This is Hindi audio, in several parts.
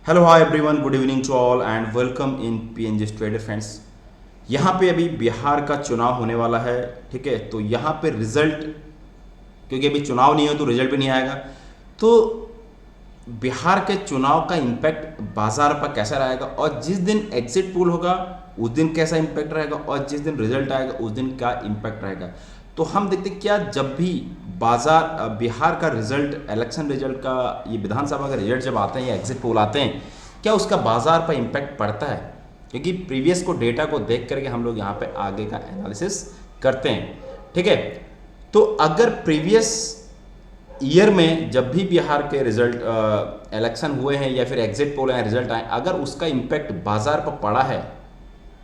Hello hi everyone, good evening to all and welcome in PNG trader friends. यहाँ पे अभी बिहार का चुनाव होने वाला है। ठीक है, तो यहाँ पे रिजल्ट, क्योंकि अभी चुनाव नहीं हो तो रिजल्ट भी नहीं आएगा। तो बिहार के चुनाव का इम्पैक्ट बाजार पर कैसा रहेगा और जिस दिन एग्जिट पोल होगा उस दिन कैसा इम्पैक्ट रहेगा और जिस दिन रिजल्ट आएगा उस दिन क्या इम्पैक्ट रहेगा। तो हम देखते हैं क्या जब भी बाजार बिहार का रिजल्ट, इलेक्शन रिजल्ट का, ये विधानसभा का रिजल्ट जब आते हैं या एग्जिट पोल आते हैं, क्या उसका बाजार पर इम्पैक्ट पड़ता है। क्योंकि प्रीवियस को डेटा को देख करके हम लोग यहाँ पे आगे का एनालिसिस करते हैं। ठीक है, तो अगर प्रीवियस ईयर में जब भी बिहार के रिजल्ट इलेक्शन हुए हैं या फिर एग्जिट पोल या रिजल्ट आए, अगर उसका इम्पैक्ट बाजार पर पड़ा है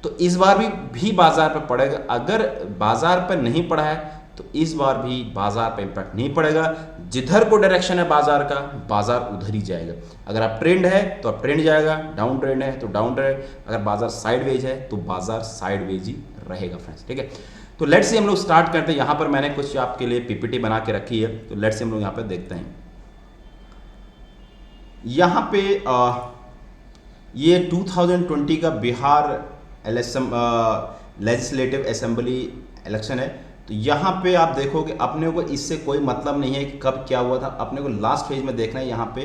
तो इस बार भी बाजार पर पड़ेगा। अगर बाजार पर नहीं पड़ा है तो इस बार भी बाजार पर इम्पैक्ट नहीं पड़ेगा। जिधर को डायरेक्शन है बाजार का, बाजार उधर ही जाएगा। अगर आप ट्रेंड है तो आप ट्रेंड जाएगा, डाउन ट्रेंड है तो डाउन ट्रेंड, अगर बाजार साइडवेज है तो बाजार साइडवेज ही रहेगा फ्रेंड्स। ठीक है, तो लेट्स से हम लोग स्टार्ट करते हैं। यहाँ पर मैंने कुछ आपके लिए पीपीटी बना के रखी है, तो लेट्स से हम लोग यहाँ पर देखते हैं। यहाँ पे ये 2020 का बिहार लेजिस्लेटिव असेंबली इलेक्शन है। तो यहाँ पे आप देखोगे अपने को इससे कोई मतलब नहीं है कि कब क्या हुआ था, अपने को लास्ट फेज में देखना है यहाँ पे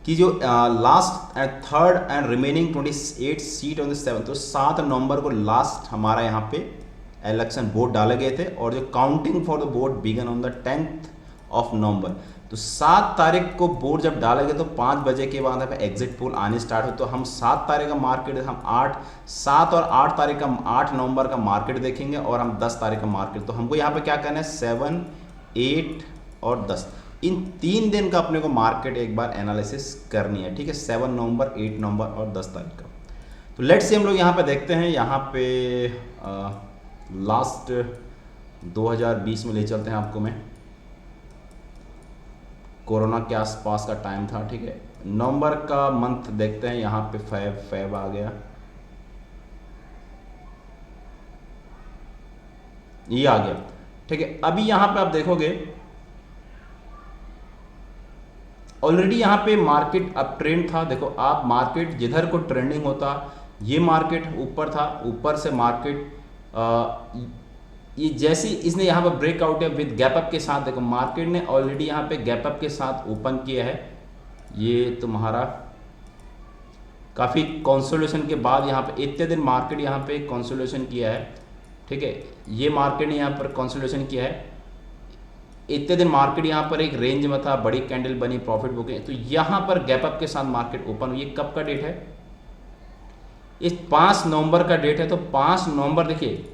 कि जो last and third and remaining 28 seat on the 7, तो 7 नवंबर को लास्ट हमारा यहाँ पे इलेक्शन वोट डाले गए थे और जो counting for the vote began on the 10th of November. तो 7 तारीख को वोट जब डाले गए तो 5 बजे के बाद हमें एग्जिट पोल आने स्टार्ट हुए। तो हम 7 तारीख का मार्केट, हम 7 और 8 तारीख का, 8 नवंबर का मार्केट देखेंगे और हम 10 तारीख का मार्केट। तो हमको यहाँ पे क्या करना है, 7, 8 और 10, इन 3 दिन का अपने को मार्केट एक बार एनालिसिस करनी है। ठीक है, 7 नवंबर, 8 नवंबर और 10 तारीख का। तो लेट्स से हम लोग यहाँ पे देखते हैं। यहाँ पे लास्ट 2020 में ले चलते हैं आपको मैं। कोरोना के आसपास का टाइम था। ठीक है, नवंबर का मंथ देखते हैं। यहाँ पे फेब आ गया, ये आ गया। ठीक है, अभी यहाँ पे आप देखोगे ऑलरेडी यहाँ पे मार्केट अप ट्रेंड था। देखो आप, मार्केट जिधर को ट्रेंडिंग होता, ये मार्केट ऊपर था, ऊपर से मार्केट ये जैसी इसने यहाँ पर ब्रेकआउट है विद गैप अप के साथ। देखो मार्केट ने ऑलरेडी यहाँ पे गैप अप के साथ ओपन किया है। ये तुम्हारा काफ़ी कंसोलिडेशन के बाद यहाँ पे इतने दिन मार्केट यहाँ पे कंसोलिडेशन किया है। ठीक है, ये मार्केट ने यहाँ पर कंसोलिडेशन किया है। इतने दिन मार्केट यहाँ पर एक रेंज में था, बड़ी कैंडल बनी, प्रॉफिट बुकिंग। तो यहाँ पर गैप अप के साथ मार्केट ओपन हुई। कब का डेट है, इस 5 नवंबर का डेट है। तो 5 नवंबर देखिए,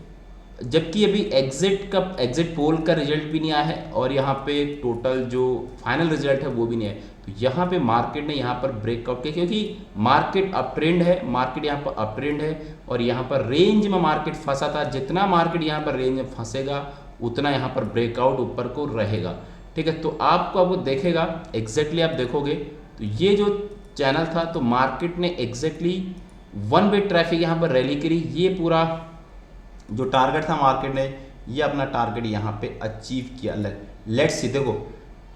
जबकि अभी एग्जिट पोल का रिजल्ट भी नहीं आया है और यहाँ पे टोटल जो फाइनल रिजल्ट है वो भी नहीं है। तो यहाँ पे मार्केट ने यहाँ पर ब्रेकआउट किया क्योंकि मार्केट अप ट्रेंड है, मार्केट यहाँ पर अप ट्रेंड है और यहाँ पर रेंज में मार्केट फंसा था। जितना मार्केट यहाँ पर रेंज में फंसेगा उतना यहाँ पर ब्रेकआउट ऊपर को रहेगा। ठीक है, तो आपको अब वो देखेगा एग्जैक्टली, आप देखोगे तो ये जो चैनल था, तो मार्केट ने एग्जैक्टली 1 वे ट्रैफिक यहाँ पर रैली करी। ये पूरा जो टारगेट था मार्केट ने, ये अपना टारगेट यहाँ पे अचीव किया। लेट्स सी, देखो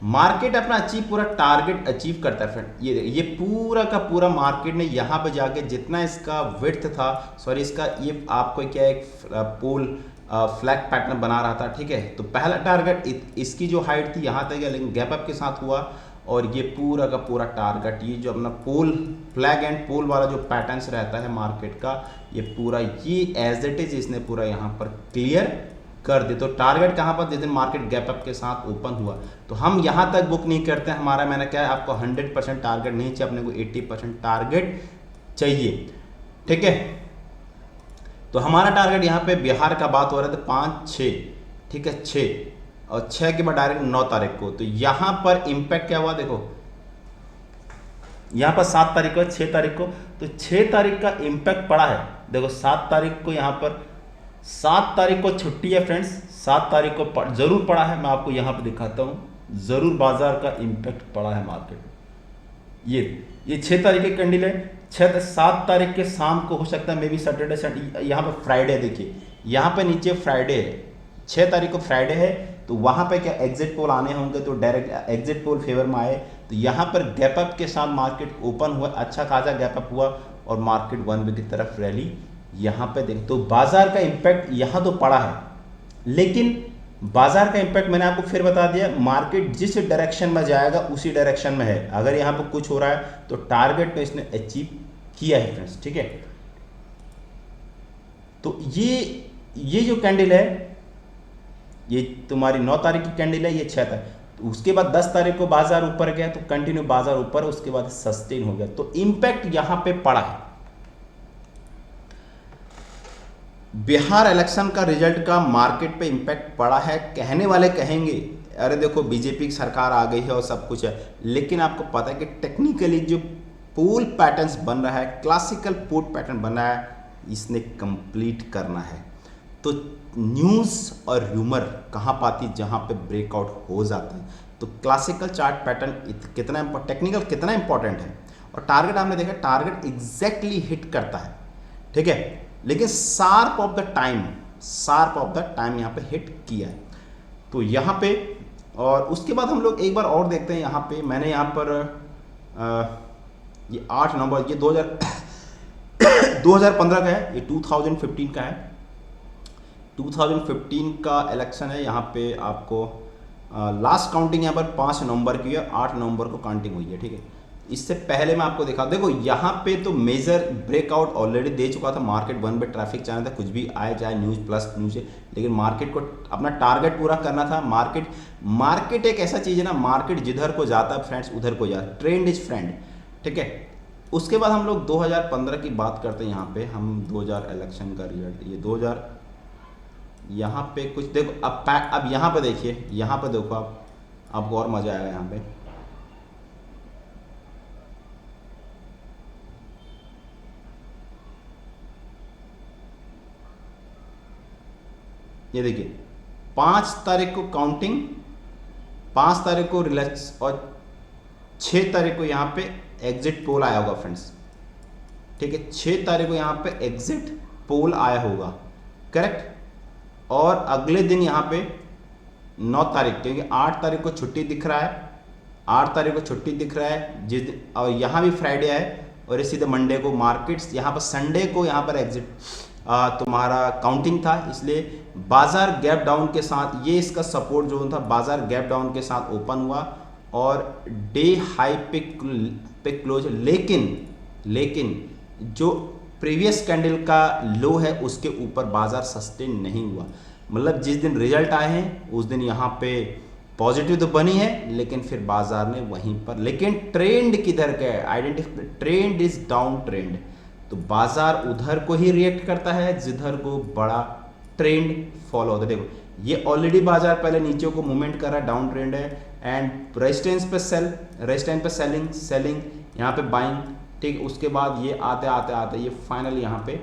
मार्केट अपना पूरा टारगेट अचीव करता है फ्रेंड। ये पूरा का पूरा मार्केट ने यहाँ पे जाके जितना इसका विड्थ था, सॉरी इसका ये आपको क्या एक पोल फ्लैग पैटर्न बना रहा था। ठीक है, तो पहला टारगेट इसकी जो हाइट थी यहाँ तक गया, लेकिन गैप अप के साथ हुआ और ये पूरा का पूरा टारगेट, ये जो अपना पोल फ्लैग एंड पोल वाला जो पैटर्न्स रहता है मार्केट का, ये पूरा ये एज इट इज इसने पूरा यहाँ पर क्लियर कर दे। तो टारगेट कहाँ पर, जिस दिन मार्केट गैप अप के साथ ओपन हुआ, तो हम यहाँ तक बुक नहीं करते हैं। हमारा, मैंने क्या है, आपको 100% टारगेट नहीं चाहिए, अपने को 80% टारगेट चाहिए। ठीक है, तो हमारा टारगेट यहाँ पे बिहार का बात हो रहा था 5, 6। ठीक है, 6 और 6 के बाद डायरेक्ट 9 तारीख को। तो यहाँ पर इम्पैक्ट क्या हुआ, देखो यहाँ पर 7 तारीख को, 6 तारीख को, तो 6 तारीख का इम्पैक्ट पड़ा है। देखो 7 तारीख को यहाँ पर, 7 तारीख को छुट्टी है फ्रेंड्स, 7 तारीख को जरूर पड़ा है। मैं आपको यहाँ पर दिखाता हूँ, जरूर बाजार का इम्पैक्ट पड़ा है मार्केट में। ये 6 तारीख की कैंडल है। 7 तारीख के शाम को हो सकता है मे बी सैटरडे, यहाँ पर फ्राइडे, देखिए यहाँ पे नीचे फ्राइडे है, 6 तारीख को फ्राइडे है। तो वहाँ पे क्या एग्जिट पोल आने होंगे, तो डायरेक्ट एग्जिट पोल फेवर में आए, तो यहाँ पर गैप अप के साथ मार्केट ओपन हुआ, अच्छा खासा गैप अप हुआ और मार्केट 1 वे की तरफ रैली यहाँ पे देख। तो बाजार का इम्पैक्ट यहाँ तो पड़ा है, लेकिन बाजार का इम्पैक्ट मैंने आपको फिर बता दिया, मार्केट जिस डायरेक्शन में जाएगा उसी डायरेक्शन में है। अगर यहाँ पर कुछ हो रहा है तो टारगेट तो इसने अचीव किया है फ्रेंड्स, ठीक है। तो ये जो कैंडल है, ये तुम्हारी 9 तारीख की कैंडल है, ये 6 तारीख, तो उसके बाद 10 तारीख को बाजार ऊपर गया, तो कंटिन्यू बाजार ऊपर, उसके बाद सस्टेन हो गया, तो इंपैक्ट यहां पे पड़ा है। बिहार इलेक्शन का रिजल्ट का मार्केट पे इंपैक्ट पड़ा है। कहने वाले कहेंगे अरे देखो बीजेपी की सरकार आ गई है और सब कुछ है, लेकिन आपको पता है कि टेक्निकली जो पोल पैटर्न्स बन रहा है, क्लासिकल पोल पैटर्न बन रहा है, इसने कंप्लीट करना है। तो न्यूज़ और र्यूमर कहाँ पाती, जहाँ पे ब्रेकआउट हो जाता है। तो क्लासिकल चार्ट पैटर्न कितना टेक्निकल कितना इंपॉर्टेंट है, और टारगेट आपने देखा, टारगेट एग्जैक्टली हिट करता है, ठीक है, लेकिन शार्प ऑफ द टाइम यहाँ पे हिट किया है। तो यहाँ पे, और उसके बाद हम लोग एक बार और देखते हैं। यहाँ पे मैंने यहाँ पर ये 8 नवंबर, ये 2015 का है, ये 2015 का है, 2015 का इलेक्शन है। यहाँ पे आपको लास्ट काउंटिंग यहाँ पर 5 नवंबर की है, 8 नवंबर को काउंटिंग हुई है, ठीक है। इससे पहले मैं आपको दिखा, देखो यहाँ पे तो मेजर ब्रेकआउट ऑलरेडी दे चुका था मार्केट, 1 वे ट्रैफिक चैनल था, कुछ भी आए जाए, न्यूज़ प्लस न्यूज़ है, लेकिन मार्केट को अपना टारगेट पूरा करना था। मार्केट एक ऐसा चीज़ है ना, मार्केट जिधर को जाता है फ्रेंड्स उधर को जाता है, ट्रेंड इज फ्रेंड, ठीक है। उसके बाद हम लोग 2015 की बात करते हैं। यहाँ पे हम 2000 इलेक्शन का रिजल्ट, ये 2000 यहाँ पे कुछ देखो, अब यहाँ पे देखिए, यहाँ पे देखो आपको और मजा आएगा। यहाँ पे ये देखिए 5 तारीख को काउंटिंग, 5 तारीख को रिलैक्स, और 6 तारीख को यहाँ पे एग्जिट पोल आया होगा फ्रेंड्स, ठीक है। 6 तारीख को यहाँ पे एग्जिट पोल आया होगा, करेक्ट। और अगले दिन यहाँ पे 9 तारीख, क्योंकि 8 तारीख को छुट्टी दिख रहा है, 8 तारीख को छुट्टी दिख रहा है जिस दिन, और यहाँ भी फ्राइडे है, और इसी दिन मंडे को मार्केट्स, यहाँ पर संडे को यहाँ पर एग्जिट तुम्हारा काउंटिंग था, इसलिए बाजार गैप डाउन के साथ, ये इसका सपोर्ट जोन था, बाजार गैप डाउन के साथ ओपन हुआ और डे हाई पे क्लोज। लेकिन जो प्रीवियस कैंडल का लो है उसके ऊपर बाजार सस्टेन नहीं हुआ। मतलब जिस दिन रिजल्ट आए हैं उस दिन यहाँ पे पॉजिटिव तो बनी है, लेकिन फिर बाजार ने वहीं पर, लेकिन ट्रेंड किधर का है, identify, trend is down trend, तो बाजार उधर को ही रिएक्ट करता है जिधर को बड़ा ट्रेंड फॉलो होता है। देखो ये ऑलरेडी बाजार पहले नीचे को मूवमेंट कर रहा है, डाउन ट्रेंड है, एंड रेजिस्टेंस पे सेलिंग, यहाँ पे बाइंग, ठीक। उसके बाद ये आते ये फाइनल यहाँ पे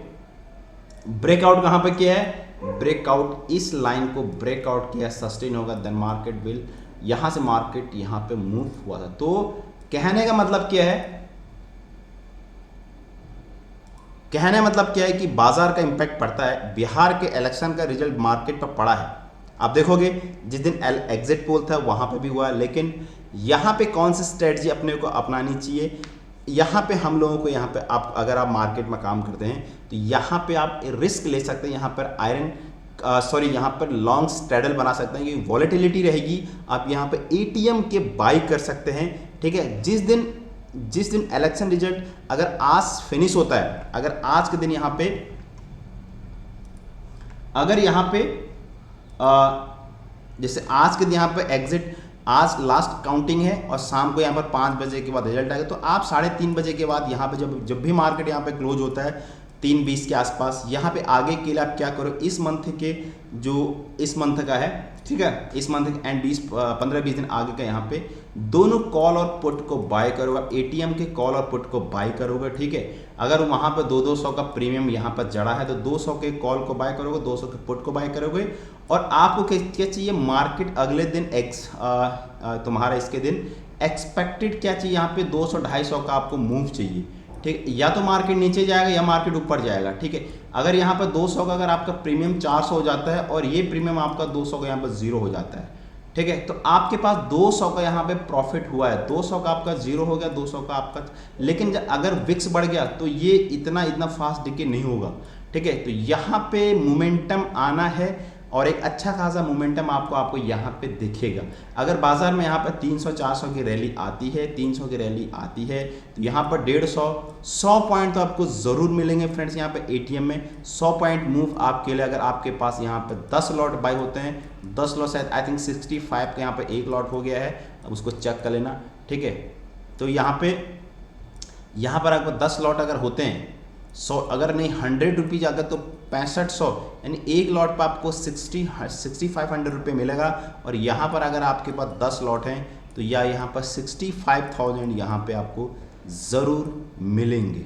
ब्रेकआउट कहाँ पे किया है, ब्रेकआउट इस लाइन को ब्रेकआउट किया, सस्टेन होगा, देन मार्केट विल, यहाँ से मार्केट यहाँ पे मूव हुआ था। तो कहने का मतलब क्या है, कि बाजार का इंपैक्ट पड़ता है। बिहार के इलेक्शन का रिजल्ट मार्केट पर पड़ा है। आप देखोगे जिस दिन एग्जिट पोल था वहां पे भी हुआ, लेकिन यहाँ पे कौन सी स्ट्रेटजी अपने को अपनानी चाहिए, यहाँ पे हम लोगों को, यहाँ पे आप अगर आप मार्केट में काम करते हैं तो यहाँ पे आप रिस्क ले सकते हैं, यहाँ पर यहाँ पर लॉन्ग स्ट्रेडल बना सकते हैं, क्योंकि वॉलेटिलिटी रहेगी। आप यहाँ पे एटीएम के बाई कर सकते हैं, ठीक है। जिस दिन इलेक्शन रिजल्ट अगर आज फिनिश होता है, अगर आज के दिन यहाँ पे, अगर यहाँ पे जैसे आज के दिन यहाँ पे एग्जिट, आज लास्ट काउंटिंग है और शाम को यहाँ पर 5 बजे के बाद रिजल्ट आएगा, तो आप 3:30 बजे के बाद यहाँ पे जब भी मार्केट यहाँ पे क्लोज होता है 3:20 के आसपास, यहाँ पे आगे के लिए आप क्या करो, इस मंथ के जो इस मंथ का है, ठीक है, इस मंथ एंड 15-20 दिन आगे का यहाँ पे दोनों कॉल और पुट को बाय करोगे, एटीएम के कॉल और पुट को बाय करोगे, ठीक है। अगर वहाँ पर 200 का प्रीमियम यहाँ पर जड़ा है तो 200 के कॉल को बाय करोगे, 200 के पुट को बाय करोगे। और आपको क्या चाहिए, मार्केट अगले दिन तुम्हारा इसके दिन एक्सपेक्टेड क्या चाहिए, यहाँ पे 200-250 का आपको मूव चाहिए, ठीक, या तो मार्केट नीचे जाएगा या मार्केट ऊपर जाएगा, ठीक है। अगर यहाँ पर 200 का अगर आपका प्रीमियम 400 हो जाता है और ये प्रीमियम आपका 200 का यहाँ पर 0 हो जाता है, ठीक है, तो आपके पास 200 का यहाँ पे प्रॉफिट हुआ है, 200 का आपका जीरो हो गया, 200 का आपका, लेकिन अगर विक्स बढ़ गया तो ये इतना इतना फास्ट डिके नहीं होगा। ठीक है, तो यहाँ पे मोमेंटम आना है और एक अच्छा खासा मोमेंटम आपको यहाँ पे दिखेगा। अगर बाजार में यहाँ पर 300-400 की रैली आती है, 300 की रैली आती है, तो यहाँ पर 150-100 पॉइंट तो आपको ज़रूर मिलेंगे फ्रेंड्स। यहाँ पे एटीएम में 100 पॉइंट मूव आपके लिए, अगर आपके पास यहाँ पर 10 लॉट बाय होते हैं, 10 लॉट शायद आई थिंक 65 का यहाँ पे एक लॉट हो गया है, अब उसको चेक कर लेना। ठीक है, तो यहाँ पर आपको 10 लॉट अगर होते हैं, 100 अगर नहीं 100 रुपीज़ अगर, तो 6500 यानी एक लॉट पर आपको 6500 रुपये मिलेगा। और यहाँ पर अगर आपके पास 10 लॉट हैं तो यहाँ पर 65,000 यहाँ पे आपको ज़रूर मिलेंगे।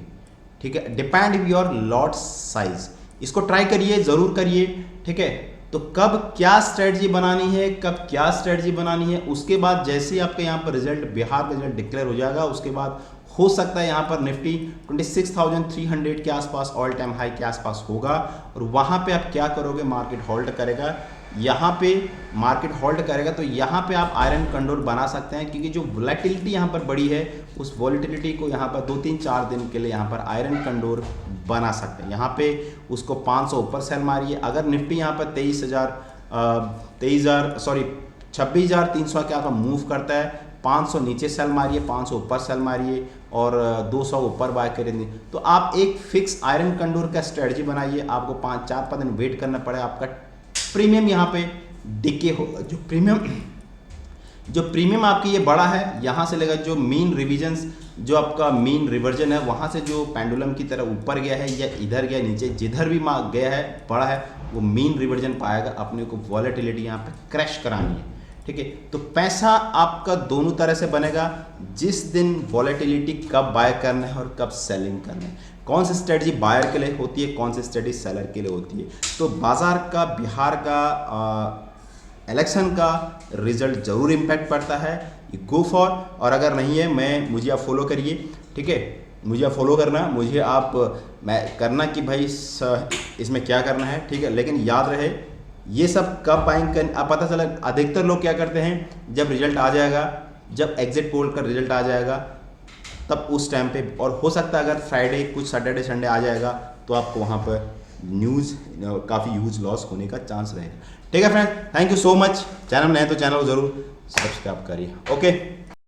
ठीक है, डिपेंड योर लॉट साइज। इसको ट्राई करिए, ज़रूर करिए। ठीक है, तो कब क्या स्ट्रेटजी बनानी है, कब क्या स्ट्रेटजी बनानी है, उसके बाद जैसे ही आपके यहाँ पर रिजल्ट, बिहार का रिजल्ट डिक्लेयर हो जाएगा, उसके बाद हो सकता है यहाँ पर निफ्टी 26,300 के आसपास ऑल टाइम हाई के आसपास होगा। और वहाँ पे आप क्या करोगे, मार्केट होल्ड करेगा, यहाँ पे मार्केट होल्ड करेगा, तो यहाँ पे आप आयरन कंडोर बना सकते हैं, क्योंकि जो वोलेटिलिटी यहाँ पर बड़ी है, उस वोलेटिलिटी को यहाँ पर 2-3-4 दिन के लिए यहाँ पर आयरन कंडोर बना सकते हैं। यहाँ पे उसको 500 ऊपर सेल मारिए। अगर निफ्टी यहाँ पर 26,300 के आसपास मूव करता है, 500 नीचे सेल मारिए, 500 ऊपर सेल मारिए और 200 ऊपर बाय करेंगे, तो आप एक फिक्स आयरन कंडोर का स्ट्रेटजी बनाइए। आपको 5-4 दिन वेट करना पड़े, आपका प्रीमियम यहाँ पे डिके होगा। जो प्रीमियम आपकी ये बड़ा है, यहाँ से लेकर जो मीन रिविजन्स, जो आपका मीन रिवर्जन है, वहाँ से जो पेंडुलम की तरह ऊपर गया है या इधर गया नीचे, जिधर भी गया है बड़ा है, वो मीन रिवर्जन पाएगा। अपने को वॉलेटिलिटी यहाँ पे क्रैश करानी है। ठीक है, तो पैसा आपका दोनों तरह से बनेगा, जिस दिन वॉलेटिलिटी कब बाय करना है और कब सेलिंग करना है, कौन सी स्ट्रेटजी बायर के लिए होती है, कौन सी स्ट्रेटजी सेलर के लिए होती है। तो बाजार का, बिहार का इलेक्शन का रिजल्ट जरूर इम्पैक्ट पड़ता है, गो फॉर। और अगर नहीं है, मुझे आप फॉलो करिए। ठीक है, मुझे आप फॉलो करना, मुझे आप मैं करना कि भाई इसमें क्या करना है। ठीक है, लेकिन याद रहे ये सब कब बाइंग कर, आप पता चला अधिकतर लोग क्या करते हैं, जब रिजल्ट आ जाएगा, जब एग्जिट पोल का रिजल्ट आ जाएगा, तब उस टाइम पे, और हो सकता है अगर फ्राइडे, कुछ सैटरडे संडे आ जाएगा, तो आपको वहाँ पर न्यूज़ काफ़ी ह्यूज लॉस होने का चांस रहेगा। ठीक है friend, thank you so much. Channel नए तो चैनल को ज़रूर सब्सक्राइब करिए। ओके।